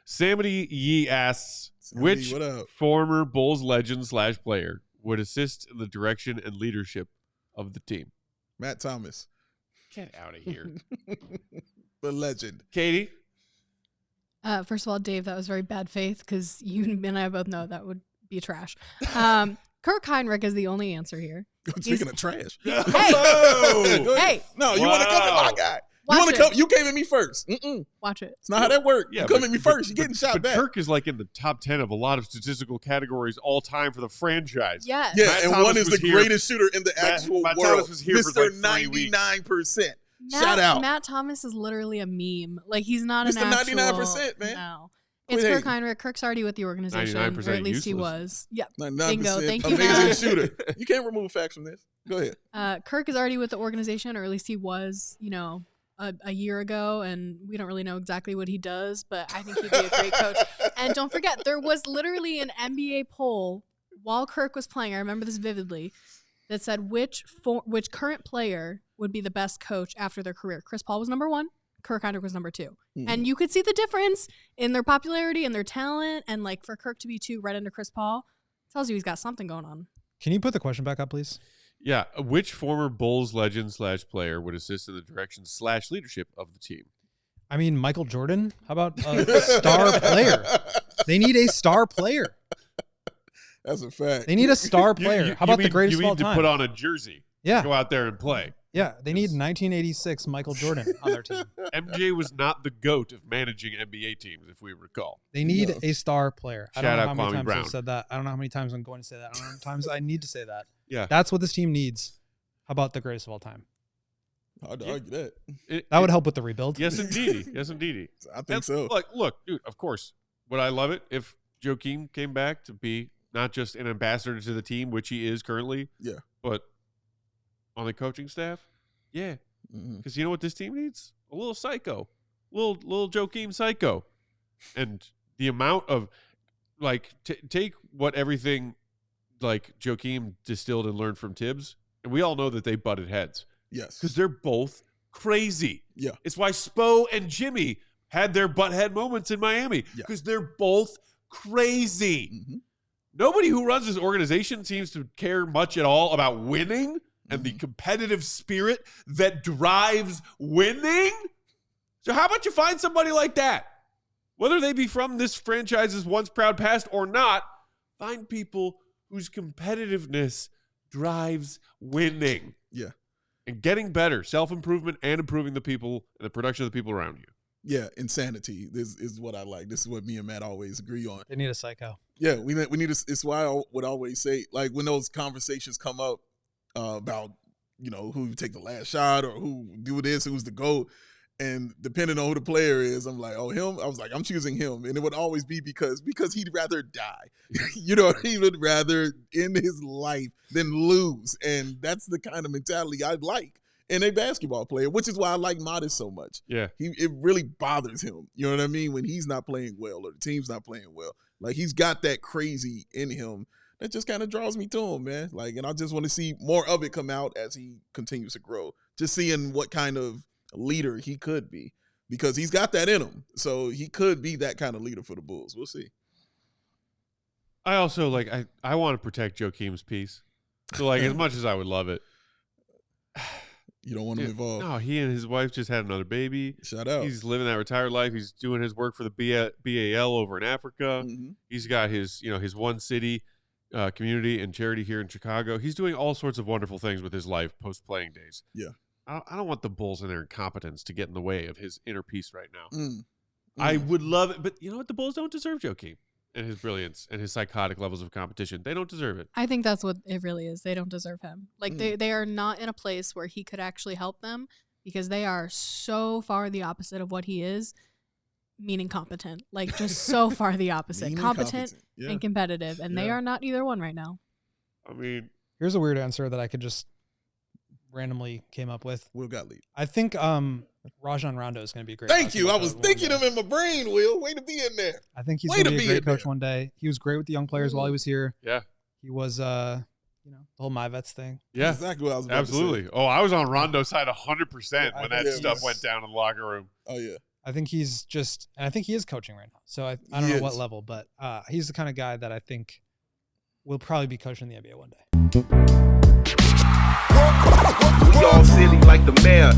Samity Yee asks, which former Bulls legend / player would assist in the direction and leadership of the team? Matt Thomas. Get out of here. The legend. Katie? First of all, Dave, that was very bad faith because you and I both know that would be trash. Kirk Hinrich is the only answer here. Speaking of trash. Hey. Hey. No, you want to come at my guy. You came at me first. Watch it. It's not how that works. Yeah, you come at me first. You're getting shot back. Kirk is like in the top 10 of a lot of statistical categories all time for the franchise. Yes. Yeah, Matt and Thomas one is the greatest shooter in the actual Matt world. Thomas was here Mr. for like 99%. Shout out. Matt Thomas is literally a meme. Like, he's not an Mr. actual. 99%, man. No. It's Kirk Hinrich. Kirk's already with the organization. Or at least useless. he was. Yep. 99% Bingo. Thank you, amazing Matt. shooter. You can't remove facts from this. Go ahead. Kirk is already with the organization, or at least he was, a year ago, and we don't really know exactly what he does, but I think he'd be a great coach. And don't forget, there was literally an NBA poll while Kirk was playing, I remember this vividly, that said which current player would be the best coach after their career. Chris Paul was number 1. Kirk Hinrich was number 2. Mm-hmm. And you could see the difference in their popularity and their talent, and like for Kirk to be 2 right under Chris Paul tells you he's got something going on. Can you put the question back up, please? Yeah. Which former Bulls legend / player would assist in the direction / leadership of the team? I mean, Michael Jordan. How about a star player? They need a star player. That's a fact. They need a star player. How about the greatest of all time? You need to put on a jersey. Yeah. Go out there and play. Yeah, they need 1986 Michael Jordan on their team. MJ was not the GOAT of managing NBA teams, if we recall. They need a star player. I don't know how many times Brown. I've said that. I don't know how many times I'm going to say that. I don't know how many times I need to say that. Yeah. That's what this team needs. How about the greatest of all time? Hard to argue that. That would help with the rebuild. Yes, indeedy. Yes, indeedy. I think so. Look, dude, of course. Would I love it if Joakim came back to be not just an ambassador to the team, which he is currently, but on the coaching staff? Yeah. Because you know what this team needs? A little psycho. Little Joakim psycho. And the amount of, like, take what everything, like, Joakim distilled and learned from Tibbs, and we all know that they butted heads. Yes. Because they're both crazy. Yeah. It's why Spo and Jimmy had their butthead moments in Miami. Because they're both crazy. Mm-hmm. Nobody who runs this organization seems to care much at all about winning and the competitive spirit that drives winning. So how about you find somebody like that? Whether they be from this franchise's once proud past or not, find people whose competitiveness drives winning. Yeah. And getting better, self-improvement, and improving the people and the production of the people around you. Yeah, insanity. This is what I like. This is what me and Matt always agree on. They need a psycho. Yeah, we need it's why I would always say, like, when those conversations come up about, who take the last shot or who do this, who's the GOAT, and depending on who the player is, I'm like, oh, him? I was like, I'm choosing him. And it would always be because he'd rather die. He would rather end his life than lose. And that's the kind of mentality I like in a basketball player, which is why I like Modest so much. Yeah. It really bothers him. You know what I mean? When he's not playing well or the team's not playing well. Like, he's got that crazy in him that just kind of draws me to him, man. Like, and I just want to see more of it come out as he continues to grow. Just seeing what kind of leader he could be, because he's got that in him. So he could be that kind of leader for the Bulls. We'll see. I also, I want to protect Joakim's peace. So, as much as I would love it. You don't want him involved. No, he and his wife just had another baby. Shout out. He's living that retired life. He's doing his work for the BAL over in Africa. Mm-hmm. He's got his one city community and charity here in Chicago. He's doing all sorts of wonderful things with his life post-playing days. Yeah. I don't want the Bulls and their incompetence to get in the way of his inner peace right now. I would love it, but you know what? The Bulls don't deserve Joakim and his brilliance and his psychotic levels of competition. They don't deserve it. I think that's what it really is. They don't deserve him. They are not in a place where he could actually help them, because they are so far the opposite of what he is, meaning competent. Like, just so far the opposite. Competent and competitive, and they are not either one right now. I mean, here's a weird answer that I could just randomly came up with. Will Gottlieb. I think Rajon Rondo is going to be great. Thank you. I was thinking him in my brain, Will. Way to be in there. I think he's going to be a great coach one day. He was great with the young players while he was here. Yeah. He was, the whole My Vets thing. Yeah. That's exactly what I was about Absolutely. to say. Oh, I was on Rondo's side 100% when that stuff went down in the locker room. Oh, yeah. I think he's and I think he is coaching right now. So I don't know what level, but he's the kind of guy that I think will probably be coaching the NBA one day. We all silly like the mayor.